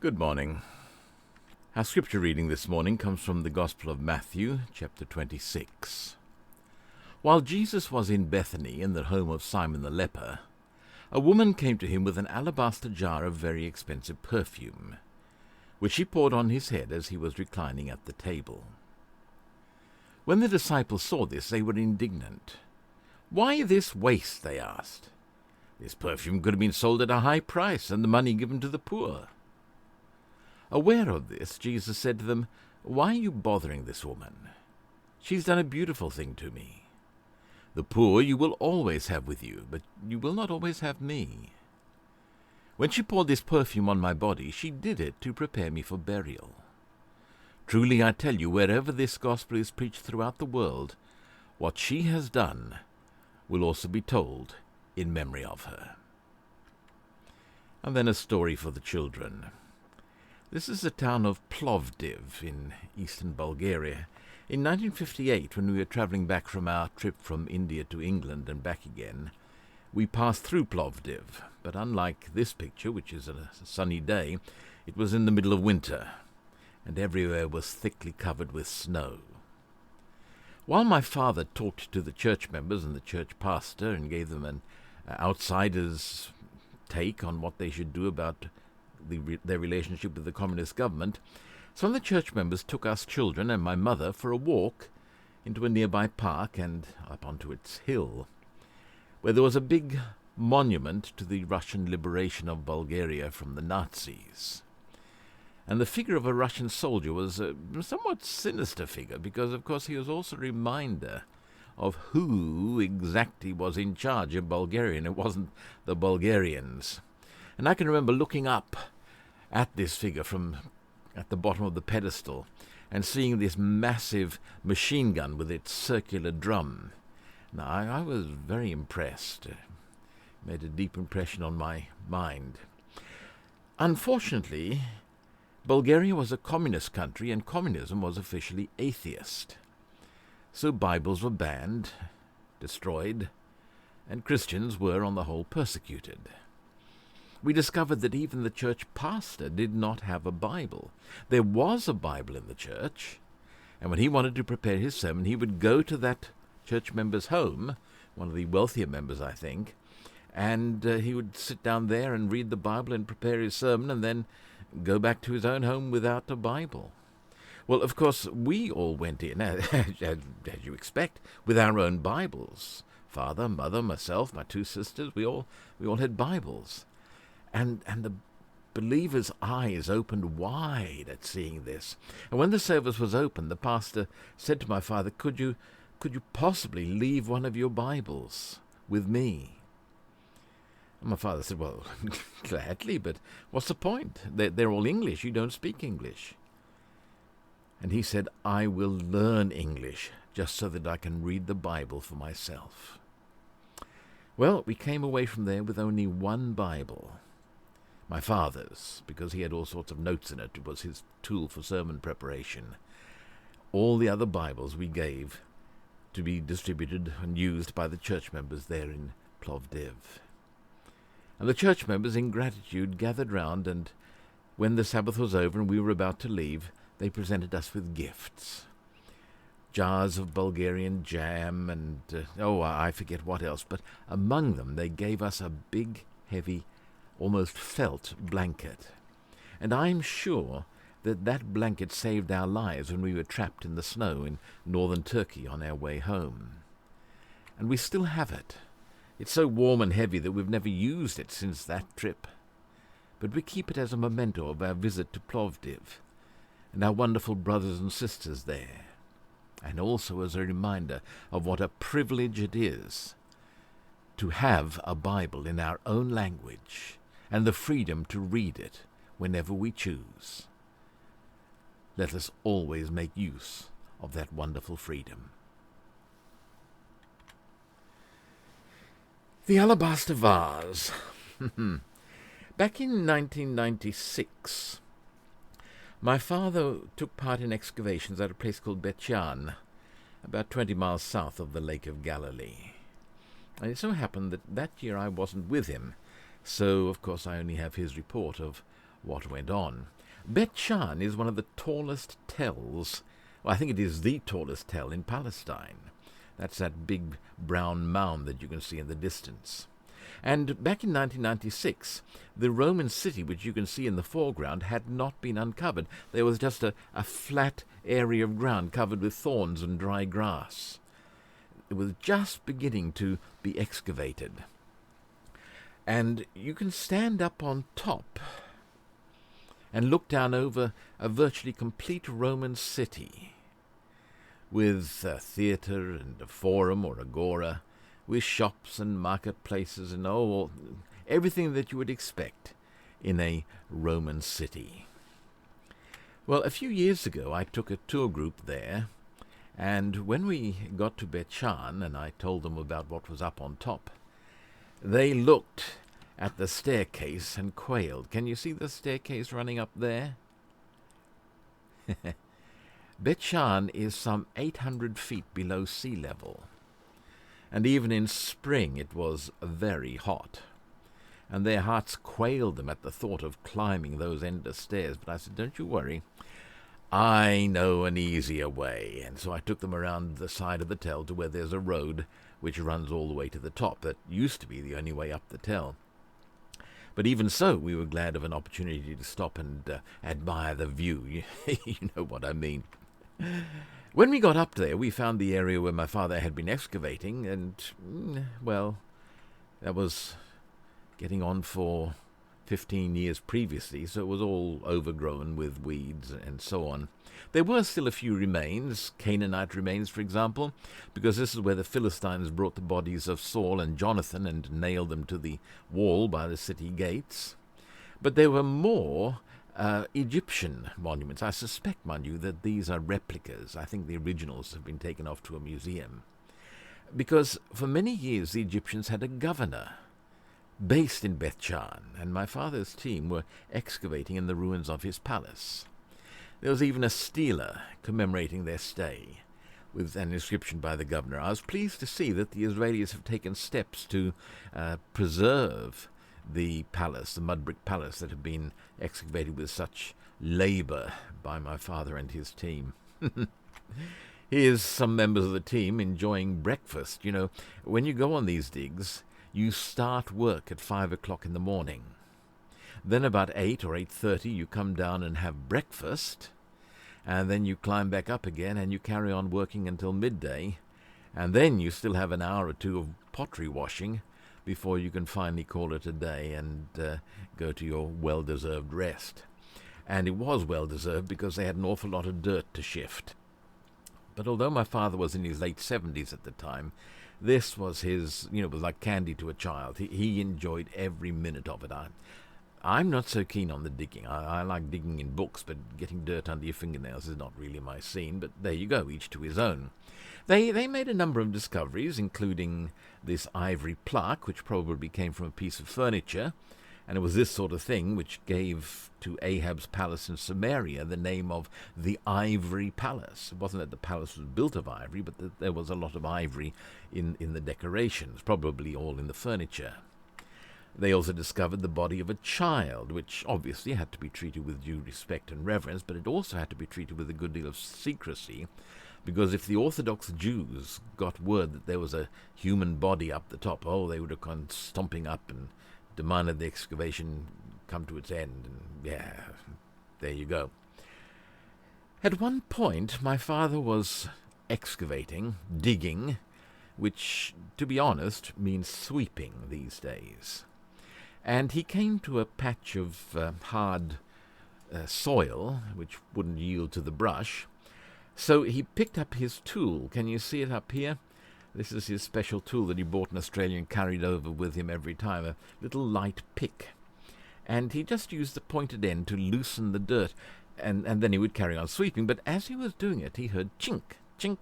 Good morning. Our scripture reading this morning comes from the Gospel of Matthew, chapter 26. While Jesus was in Bethany, in the home of Simon the leper, a woman came to him with an alabaster jar of very expensive perfume, which she poured on his head as he was reclining at the table. When the disciples saw this, they were indignant. "Why this waste?" they asked. "This perfume could have been sold at a high price and the money given to the poor." Aware of this, Jesus said to them, "Why are you bothering this woman? She's done a beautiful thing to me. The poor you will always have with you, but you will not always have me. When she poured this perfume on my body, she did it to prepare me for burial. Truly I tell you, wherever this gospel is preached throughout the world, what she has done will also be told in memory of her." And then a story for the children. This is the town of Plovdiv in eastern Bulgaria. In 1958, when we were travelling back from our trip from India to England and back again, we passed through Plovdiv, but unlike this picture, which is a sunny day, it was in the middle of winter, and everywhere was thickly covered with snow. While my father talked to the church members and the church pastor and gave them an outsider's take on what they should do about their relationship with the communist government, some of the church members took us children and my mother for a walk into a nearby park and up onto its hill, where there was a big monument to the Russian liberation of Bulgaria from the Nazis. And the figure of a Russian soldier was a somewhat sinister figure, because, of course, he was also a reminder of who exactly was in charge of Bulgaria, and it wasn't the Bulgarians. And I can remember looking up at this figure from at the bottom of the pedestal and seeing this massive machine gun with its circular drum. Now, I was very impressed. It made a deep impression on my mind. Unfortunately, Bulgaria was a communist country, and communism was officially atheist. So Bibles were banned, destroyed, and Christians were, on the whole, persecuted. We discovered that even the church pastor did not have a Bible. There was a Bible in the church, and when he wanted to prepare his sermon, he would go to that church member's home, one of the wealthier members, I think, and he would sit down there and read the Bible and prepare his sermon, and then go back to his own home without a Bible. Well, of course, we all went in, as you expect, with our own Bibles. Father, mother, myself, my two sisters, we all had Bibles. And the believers' eyes opened wide at seeing this. And when the service was open, the pastor said to my father, Could you possibly leave one of your Bibles with me?" And my father said, "Well, gladly, but what's the point? They're all English. You don't speak English." And he said, "I will learn English just so that I can read the Bible for myself." Well, we came away from there with only one Bible. My father's, because he had all sorts of notes in it. It was his tool for sermon preparation. All the other Bibles we gave to be distributed and used by the church members there in Plovdiv. And the church members, in gratitude, gathered round, and when the Sabbath was over and we were about to leave, they presented us with gifts. Jars of Bulgarian jam and, I forget what else, but among them they gave us a big, heavy, almost felt blanket. And I'm sure that blanket saved our lives when we were trapped in the snow in northern Turkey on our way home. And we still have it. It's so warm and heavy that we've never used it since that trip. But we keep it as a memento of our visit to Plovdiv and our wonderful brothers and sisters there, and also as a reminder of what a privilege it is to have a Bible in our own language and the freedom to read it whenever we choose. Let us always make use of that wonderful freedom. The Alabaster Vars. Back in 1996, my father took part in excavations at a place called Betjan, about 20 miles south of the Lake of Galilee. And it so happened that year I wasn't with him, so of course I only have his report of what went on. Bet Shan is one of the tallest tells. Well, I think it is the tallest tell in Palestine. That's that big brown mound that you can see in the distance. And back in 1996, the Roman city, which you can see in the foreground, had not been uncovered. There was just a flat area of ground covered with thorns and dry grass. It was just beginning to be excavated. And you can stand up on top and look down over a virtually complete Roman city, with a theatre and a forum or agora, with shops and marketplaces and everything that you would expect in a Roman city. Well, a few years ago I took a tour group there, and when we got to Bet Shan and I told them about what was up on top, they looked at the staircase and quailed. Can you see the staircase running up there? Bet Shan is some 800 feet below sea level, and even in spring it was very hot, and their hearts quailed them at the thought of climbing those endless stairs. But I said, don't you worry, I know an easier way. And so I took them around the side of the tell to where there's a road which runs all the way to the top. That used to be the only way up the tell. But even so, we were glad of an opportunity to stop and admire the view. You know what I mean. When we got up there, we found the area where my father had been excavating, and, well, that was getting on for 15 years previously, so it was all overgrown with weeds and so on. There were still a few remains, Canaanite remains, for example, because this is where the Philistines brought the bodies of Saul and Jonathan and nailed them to the wall by the city gates. But there were more Egyptian monuments. I suspect, mind you, that these are replicas. I think the originals have been taken off to a museum. Because for many years the Egyptians had a governor based in Bet Shan, and my father's team were excavating in the ruins of his palace. There was even a stela commemorating their stay, with an inscription by the governor. I was pleased to see that the Israelis have taken steps to preserve the palace, the mud brick palace that had been excavated with such labor by my father and his team. Here's some members of the team enjoying breakfast. You know, when you go on these digs, you start work at 5 o'clock in the morning. Then about 8 or 8:30 you come down and have breakfast, and then you climb back up again and you carry on working until midday, and then you still have an hour or two of pottery washing before you can finally call it a day and go to your well-deserved rest. And it was well-deserved because they had an awful lot of dirt to shift. But although my father was in his late 70s at the time, this was his, it was like candy to a child. He enjoyed every minute of it. I'm not so keen on the digging. I like digging in books, but getting dirt under your fingernails is not really my scene. But there you go, each to his own. They made a number of discoveries, including this ivory plaque, which probably came from a piece of furniture, and it was this sort of thing which gave to Ahab's palace in Samaria the name of the Ivory Palace. It wasn't that the palace was built of ivory, but that there was a lot of ivory in the decorations, probably all in the furniture. They also discovered the body of a child, which obviously had to be treated with due respect and reverence, but it also had to be treated with a good deal of secrecy, because if the Orthodox Jews got word that there was a human body up the top, they would have gone stomping up and demanded the excavation come to its end. And there you go. At one point, my father was excavating, digging, which, to be honest, means sweeping these days. And he came to a patch of hard soil, which wouldn't yield to the brush. So he picked up his tool. Can you see it up here? This is his special tool that he bought in Australia and carried over with him every time, a little light pick. And he just used the pointed end to loosen the dirt, and then he would carry on sweeping. But as he was doing it, he heard chink, chink.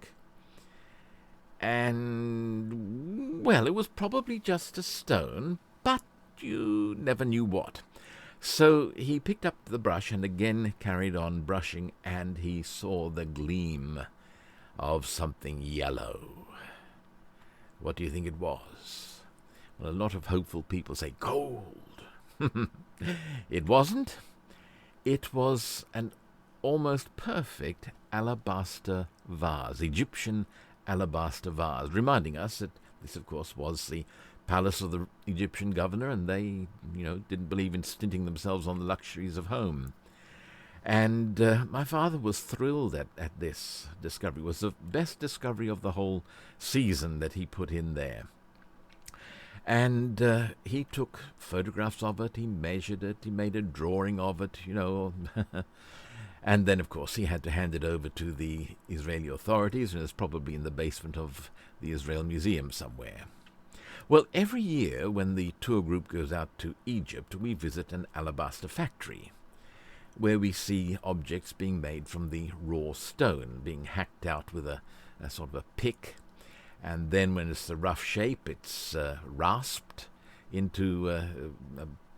And, well, it was probably just a stone, but you never knew what. So he picked up the brush and again carried on brushing, and he saw the gleam of something yellow. What do you think it was? Well, a lot of hopeful people say gold. It wasn't, it was an almost perfect alabaster vase, Egyptian alabaster vase, reminding us that this, of course, was the palace of the Egyptian governor, and they, didn't believe in stinting themselves on the luxuries of home. And my father was thrilled at this discovery. It was the best discovery of the whole season that he put in there. And he took photographs of it, he measured it, he made a drawing of it, And then, of course, he had to hand it over to the Israeli authorities, and it's probably in the basement of the Israel Museum somewhere. Well, every year when the tour group goes out to Egypt, we visit an alabaster factory, where we see objects being made from the raw stone, being hacked out with a sort of a pick, and then when it's the rough shape, it's rasped into a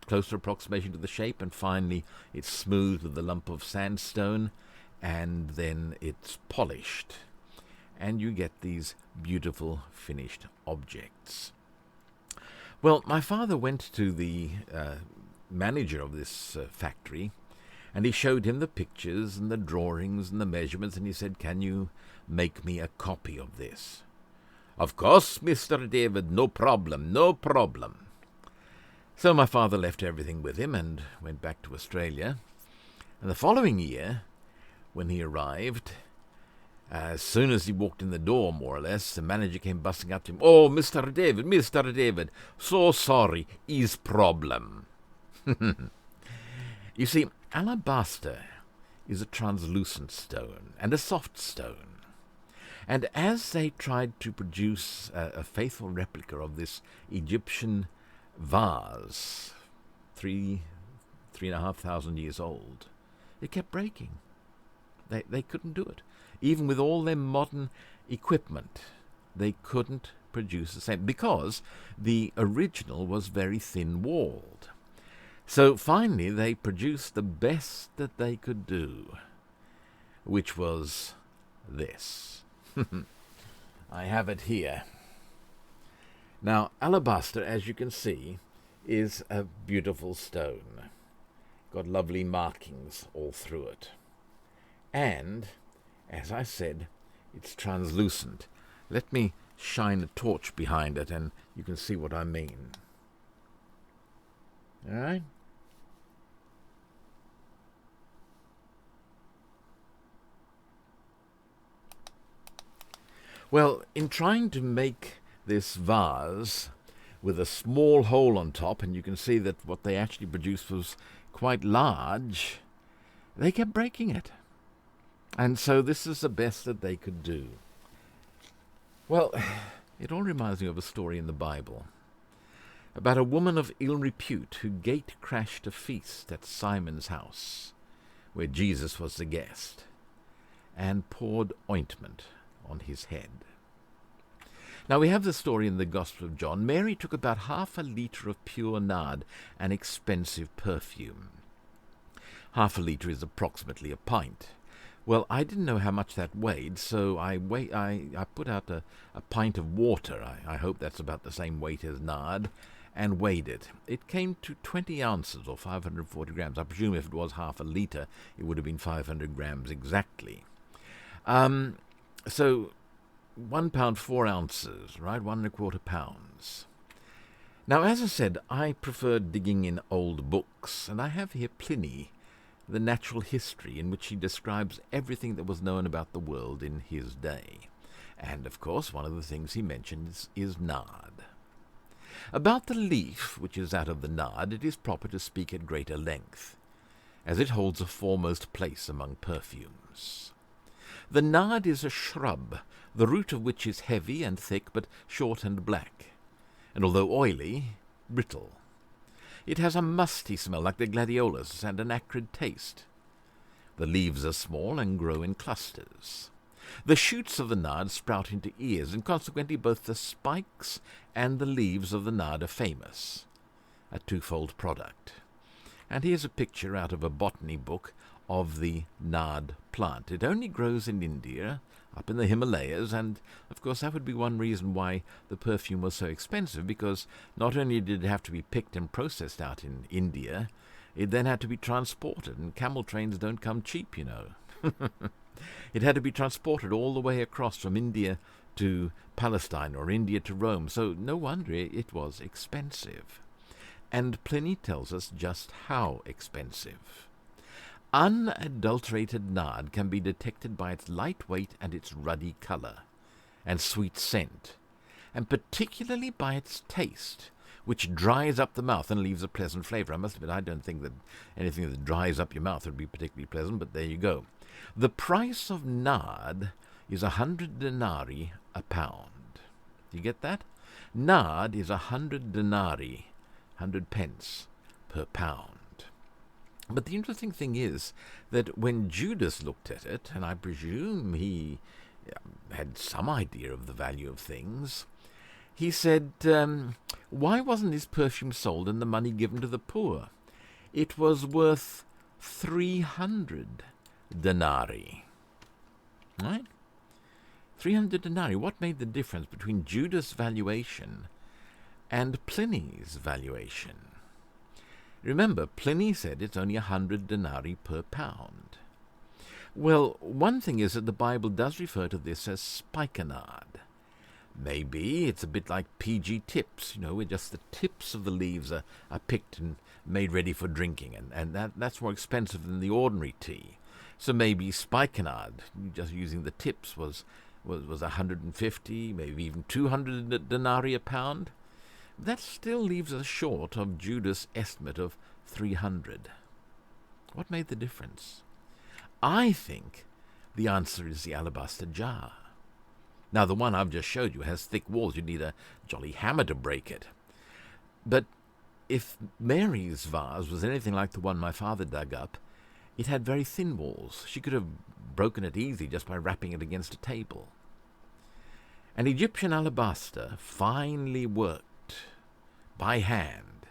closer approximation to the shape, and finally it's smoothed with a lump of sandstone, and then it's polished, and you get these beautiful finished objects. Well, my father went to the manager of this factory, and he showed him the pictures and the drawings and the measurements, and he said, "Can you make me a copy of this?" "Of course, Mr. David, no problem, no problem." So my father left everything with him and went back to Australia. And the following year, when he arrived, as soon as he walked in the door, more or less, the manager came bustling up to him. "Oh, Mr. David, so sorry, his problem." You see, alabaster is a translucent stone and a soft stone. And as they tried to produce a faithful replica of this Egyptian vase, 3,500 years old, it kept breaking. They couldn't do it. Even with all their modern equipment, they couldn't produce the same, because the original was very thin-walled. So finally they produced the best that they could do, which was this. I have it here. Now, alabaster, as you can see, is a beautiful stone. Got lovely markings all through it. And, as I said, it's translucent. Let me shine a torch behind it, and you can see what I mean. All right? Well, in trying to make this vase with a small hole on top, and you can see that what they actually produced was quite large, they kept breaking it. And so this is the best that they could do. Well, it all reminds me of a story in the Bible about a woman of ill repute who gate-crashed a feast at Simon's house, where Jesus was the guest, and poured ointment on his head. Now, we have the story in the Gospel of John. Mary took about 1/2 liter of pure nard, an expensive perfume. 1/2 liter is approximately a pint. Well, I didn't know how much that weighed, so I put out a pint of water. I hope that's about the same weight as nard, and weighed it. It came to 20 ounces, or 540 grams. I presume if it was 1/2 liter, it would have been 500 grams exactly. So 1 pound, 4 ounces, right? 1 1/4 pounds. Now, as I said, I prefer digging in old books, and I have here Pliny, the Natural History, in which he describes everything that was known about the world in his day. And, of course, one of the things he mentions is nard. About the leaf, which is that of the nard, it is proper to speak at greater length, as it holds a foremost place among perfumes. The nard is a shrub, the root of which is heavy and thick, but short and black, and although oily, brittle. It has a musty smell like the gladiolus and an acrid taste. The leaves are small and grow in clusters. The shoots of the nard sprout into ears, and consequently both the spikes and the leaves of the nard are famous, a twofold product. And here's a picture out of a botany book of the nard plant. It only grows in India, up in the Himalayas, and of course that would be one reason why the perfume was so expensive, because not only did it have to be picked and processed out in India, It then had to be transported, and camel trains don't come cheap, you know. It had to be transported all the way across from India to Palestine or India to Rome, so no wonder it was expensive. And Pliny tells us just how expensive. Unadulterated nard can be detected by its light weight and its ruddy color and sweet scent, and particularly by its taste, which dries up the mouth and leaves a pleasant flavor. I must admit, I don't think that anything that dries up your mouth would be particularly pleasant, but there you go. The price of nard is 100 denarii a pound. Do you get that? Nard is 100 denarii, 100 pence per pound. But the interesting thing is that when Judas looked at it, and I presume he had some idea of the value of things, he said, why wasn't this perfume sold and the money given to the poor? It was worth 300 denarii. Right? 300 denarii. What made the difference between Judas' valuation and Pliny's valuation? Remember, Pliny said it's only 100 denarii per pound. Well, one thing is that the Bible does refer to this as spikenard. Maybe it's a bit like PG tips, where just the tips of the leaves are picked and made ready for drinking, and that's more expensive than the ordinary tea. So maybe spikenard, just using the tips, was 150, maybe even 200 denarii a pound. That still leaves us short of Judas' estimate of 300. What made the difference? I think the answer is the alabaster jar. Now, the one I've just showed you has thick walls. You'd need a jolly hammer to break it. But if Mary's vase was anything like the one my father dug up, it had very thin walls. She could have broken it easily just by rapping it against a table. An Egyptian alabaster, finely worked by hand,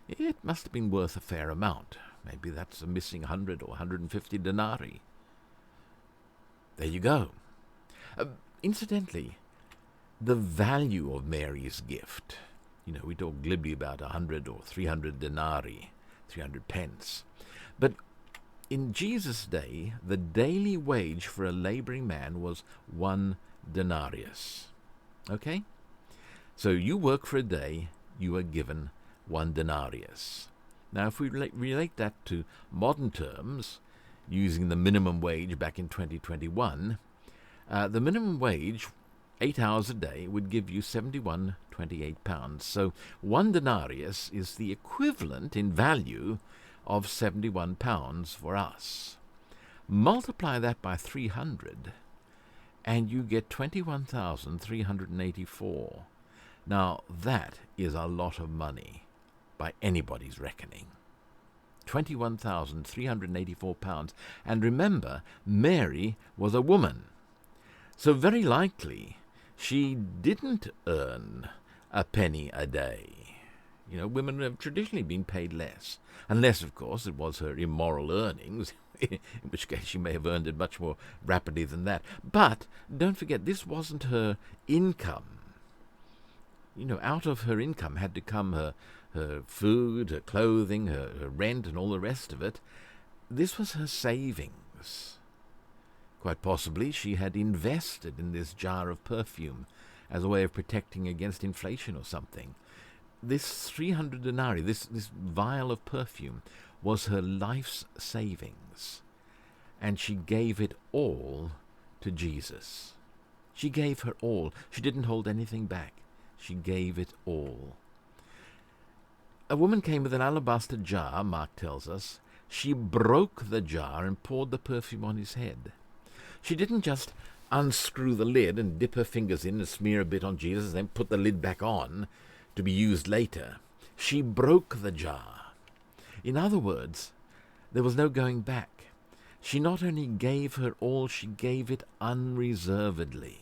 it must have been worth a fair amount. Maybe that's a missing 100 or 150 denarii. There you go. Incidentally, the value of Mary's gift, we talk glibly about 100 or 300 denarii, 300 pence. But in Jesus' day, the daily wage for a laboring man was 1 denarius. Okay? So you work for a day, you are given 1 denarius. Now, if we relate that to modern terms, using the minimum wage back in 2021, the minimum wage, 8 hours a day, would give you £71.28. So 1 denarius is the equivalent in value of £71 for us. Multiply that by 300, and you get 21,384. Now, that is a lot of money by anybody's reckoning. £21,384. And remember, Mary was a woman. So very likely she didn't earn a penny a day. Women have traditionally been paid less. Unless, of course, it was her immoral earnings, in which case she may have earned it much more rapidly than that. But don't forget, this wasn't her income. Out of her income had to come her food, her clothing, her rent, and all the rest of it. This was her savings. Quite possibly she had invested in this jar of perfume as a way of protecting against inflation or something. This 300 denarii, this vial of perfume, was her life's savings, and she gave it all to Jesus. She gave her all. She didn't hold anything back. She gave it all. A woman came with an alabaster jar, Mark tells us. She broke the jar and poured the perfume on his head. She didn't just unscrew the lid and dip her fingers in and smear a bit on Jesus and then put the lid back on to be used later. She broke the jar. In other words, there was no going back. She not only gave her all, she gave it unreservedly.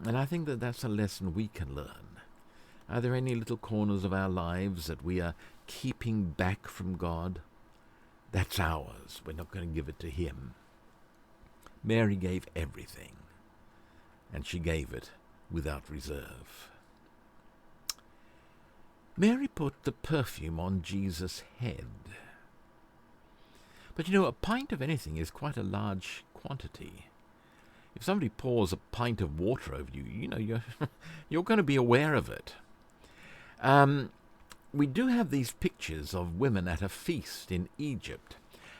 And I think that that's a lesson we can learn. Are there any little corners of our lives that we are keeping back from God? That's ours. We're not going to give it to Him. Mary gave everything, and she gave it without reserve. Mary put the perfume on Jesus' head. But a pint of anything is quite a large quantity. If somebody pours a pint of water over you, you're going to be aware of it. We do have these pictures of women at a feast in Egypt,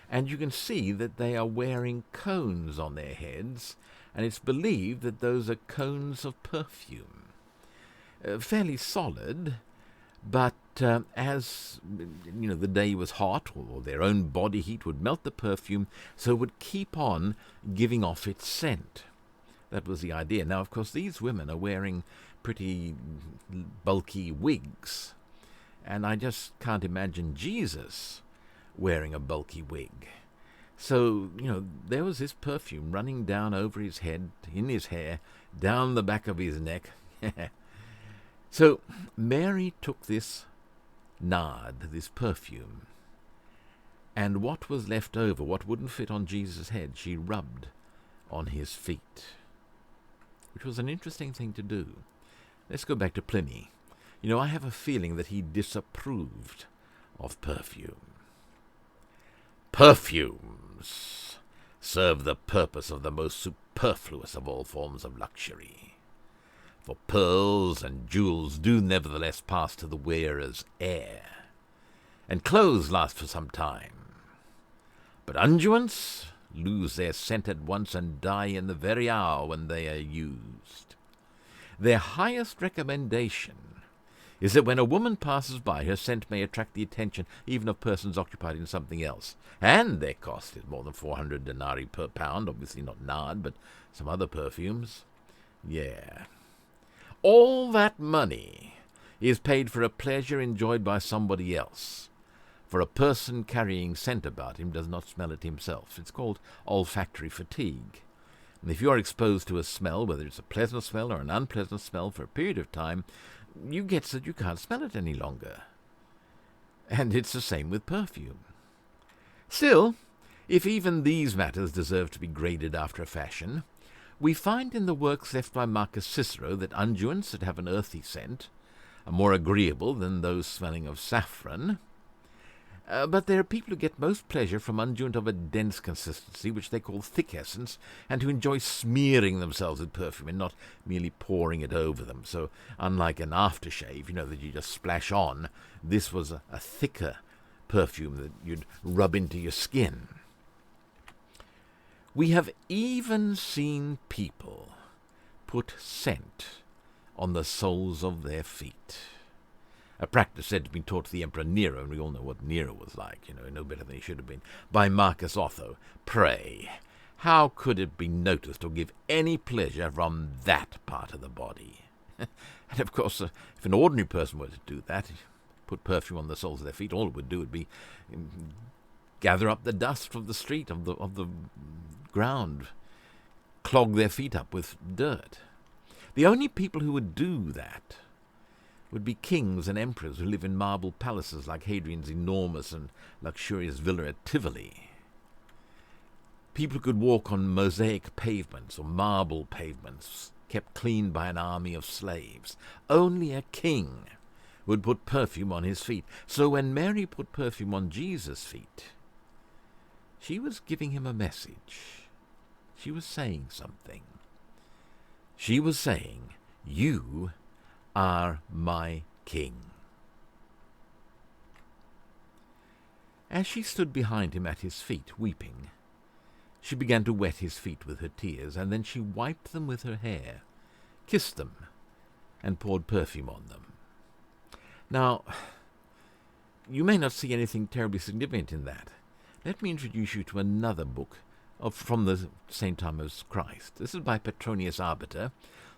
and you can see that they are wearing cones on their heads, and it's believed that those are cones of perfume. Fairly solid, but as the day was hot, or their own body heat would melt the perfume, so it would keep on giving off its scent. That was the idea. Now, of course, these women are wearing pretty bulky wigs, and I just can't imagine Jesus wearing a bulky wig. So, there was this perfume running down over his head, in his hair, down the back of his neck. So Mary took this nard, this perfume, and what was left over, what wouldn't fit on Jesus' head, she rubbed on his feet, which was an interesting thing to do. Let's go back to Pliny. I have a feeling that he disapproved of perfume. Perfumes serve the purpose of the most superfluous of all forms of luxury. For pearls and jewels do nevertheless pass to the wearer's air, and clothes last for some time. But unguents lose their scent at once and die in the very hour when they are used. Their highest recommendation is that when a woman passes by, her scent may attract the attention even of persons occupied in something else, and their cost is more than 400 denarii per pound, obviously not nard, but some other perfumes. Yeah. All that money is paid for a pleasure enjoyed by somebody else, for a person carrying scent about him does not smell it himself. It's called olfactory fatigue. And if you are exposed to a smell, whether it's a pleasant smell or an unpleasant smell for a period of time, you get that you can't smell it any longer. And it's the same with perfume. Still, if even these matters deserve to be graded after a fashion, we find in the works left by Marcus Cicero that unguents that have an earthy scent are more agreeable than those smelling of saffron. But there are people who get most pleasure from unguent of a dense consistency, which they call thick essence, and who enjoy smearing themselves with perfume and not merely pouring it over them. So unlike an aftershave, that you just splash on, this was a thicker perfume that you'd rub into your skin. We have even seen people put scent on the soles of their feet. A practice said to have been taught to the Emperor Nero, and we all know what Nero was like, no better than he should have been, by Marcus Otho. Pray, how could it be noticed or give any pleasure from that part of the body? And of course, if an ordinary person were to do that, put perfume on the soles of their feet, all it would do would be gather up the dust from the street, of the ground, clog their feet up with dirt. The only people who would do that would be kings and emperors who live in marble palaces like Hadrian's enormous and luxurious villa at Tivoli. People who could walk on mosaic pavements or marble pavements kept clean by an army of slaves. Only a king would put perfume on his feet. So when Mary put perfume on Jesus' feet, she was giving him a message. She was saying something. She was saying, "You are my king." As she stood behind him at his feet, weeping, she began to wet his feet with her tears, and then she wiped them with her hair, kissed them, and poured perfume on them. Now, you may not see anything terribly significant in that. Let me introduce you to another book from the same time as Christ. This is by Petronius Arbiter.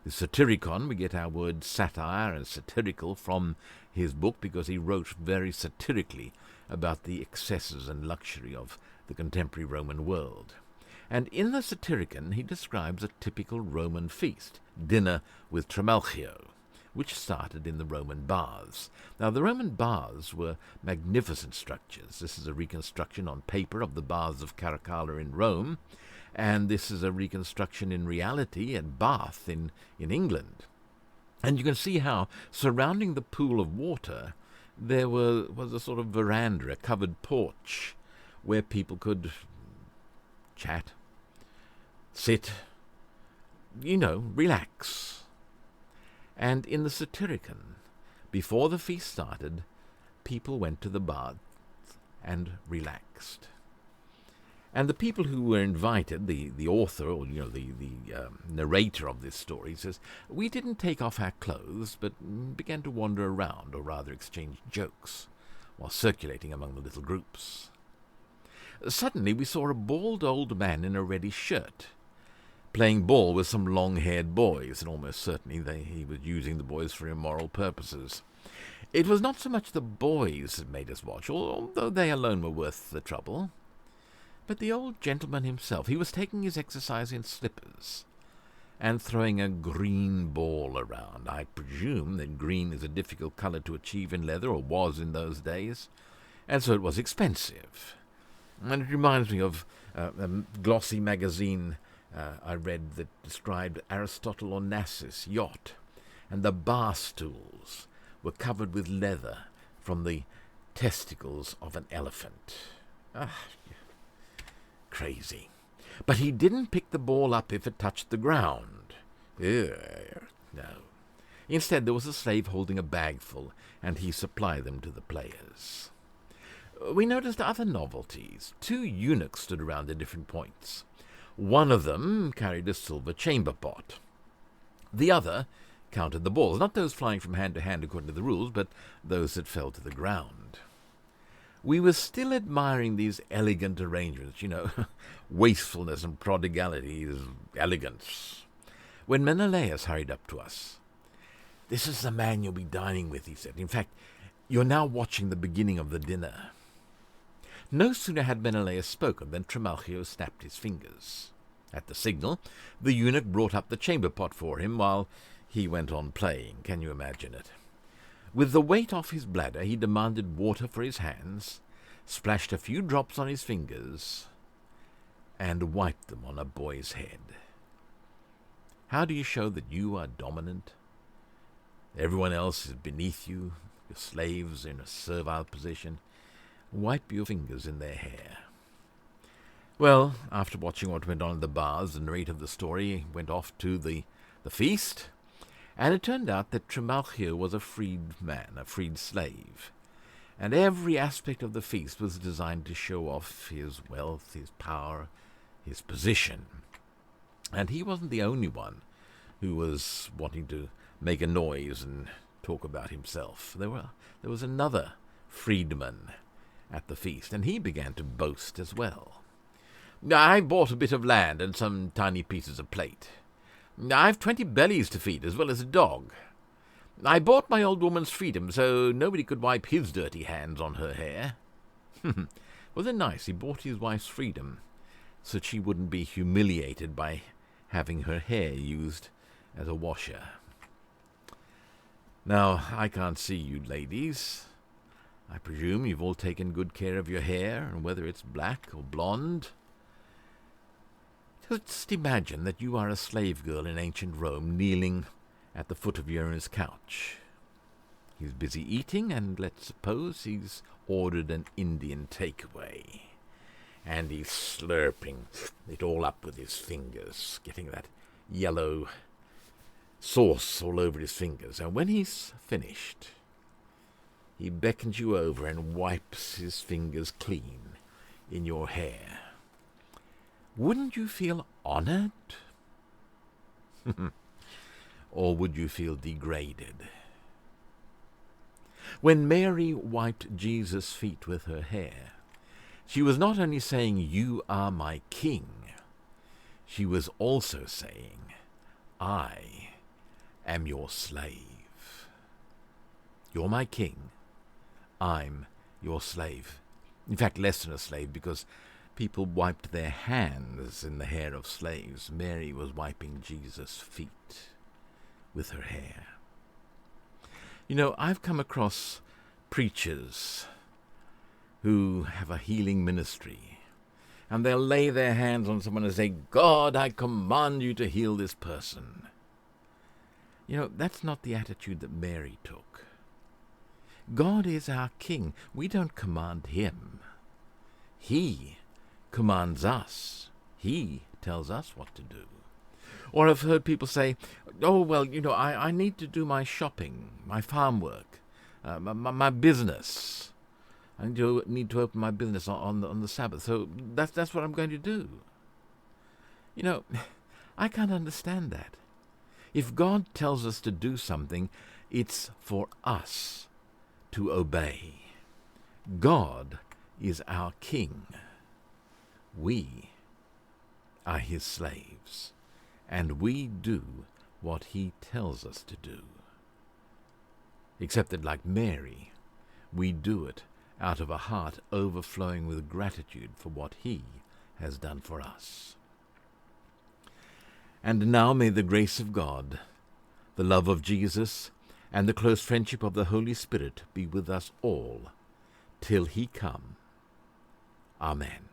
The Satyricon, we get our word satire and satirical from his book because he wrote very satirically about the excesses and luxury of the contemporary Roman world. And in the Satyricon he describes a typical Roman feast, dinner with Trimalchio, which started in the Roman baths. Now, the Roman baths were magnificent structures. This is a reconstruction on paper of the baths of Caracalla in Rome, and this is a reconstruction in reality at Bath in England. And you can see how, surrounding the pool of water, there was a sort of veranda, a covered porch, where people could chat, sit, relax. And in the Satyricon, before the feast started, people went to the baths and relaxed. And the people who were invited, the author, or the narrator of this story, says, we didn't take off our clothes, but began to wander around, or rather exchange jokes, while circulating among the little groups. Suddenly we saw a bald old man in a reddish shirt, playing ball with some long-haired boys, and almost certainly he was using the boys for immoral purposes. It was not so much the boys that made us watch, although they alone were worth the trouble, but the old gentleman himself. He was taking his exercise in slippers and throwing a green ball around. I presume that green is a difficult colour to achieve in leather, or was in those days, and so it was expensive. And it reminds me of a glossy magazine I read that described Aristotle Onassis' yacht, and the bar stools were covered with leather from the testicles of an elephant. Crazy. But he didn't pick the ball up if it touched the ground. No. Instead, there was a slave holding a bagful, and he supplied them to the players. We noticed other novelties. 2 eunuchs stood around at different points. One of them carried a silver chamber pot. The other counted the balls, not those flying from hand to hand according to the rules, but those that fell to the ground. We were still admiring these elegant arrangements, wastefulness and prodigality is elegance, when Menelaus hurried up to us. This is the man you'll be dining with, he said. In fact, you're now watching the beginning of the dinner. No sooner had Menelaus spoken than Trimalchio snapped his fingers. At the signal, the eunuch brought up the chamber pot for him while he went on playing. Can you imagine it? With the weight off his bladder, he demanded water for his hands, splashed a few drops on his fingers, and wiped them on a boy's head. How do you show that you are dominant? Everyone else is beneath you, your slaves in a servile position. Wipe your fingers in their hair. Well, after watching what went on in the bars, the narrator of the story went off to the feast, and it turned out that Trimalchio was a freed man, a freed slave, and every aspect of the feast was designed to show off his wealth, his power, his position. And he wasn't the only one who was wanting to make a noise and talk about himself. There was another freedman at the feast, and he began to boast as well. I bought a bit of land and some tiny pieces of plate. I've 20 bellies to feed, as well as a dog. I bought my old woman's freedom, so nobody could wipe his dirty hands on her hair. Wasn't it nice? He bought his wife's freedom, so she wouldn't be humiliated by having her hair used as a washer. Now, I can't see you ladies. I presume you've all taken good care of your hair, and whether it's black or blonde. Just imagine that you are a slave girl in ancient Rome, kneeling at the foot of your owner's couch. He's busy eating, and let's suppose he's ordered an Indian takeaway. And he's slurping it all up with his fingers, getting that yellow sauce all over his fingers. And when he's finished, he beckons you over and wipes his fingers clean in your hair. Wouldn't you feel honored? Or would you feel degraded? When Mary wiped Jesus' feet with her hair, she was not only saying, "You are my king," she was also saying, "I am your slave. You're my king. I'm your slave." In fact, less than a slave, because people wiped their hands in the hair of slaves. Mary was wiping Jesus' feet with her hair. I've come across preachers who have a healing ministry, and they'll lay their hands on someone and say, "God, I command you to heal this person." That's not the attitude that Mary took. God is our king. We don't command him. He commands us. He tells us what to do. Or I've heard people say, oh, well, I need to do my shopping, my farm work, my business. I need to open my business on the Sabbath. So that's what I'm going to do. I can't understand that. If God tells us to do something, it's for us to obey. God is our king. We are his slaves, and we do what he tells us to do. Except that, like Mary, we do it out of a heart overflowing with gratitude for what he has done for us. And now may the grace of God, the love of Jesus, and the close friendship of the Holy Spirit be with us all, till he come. Amen.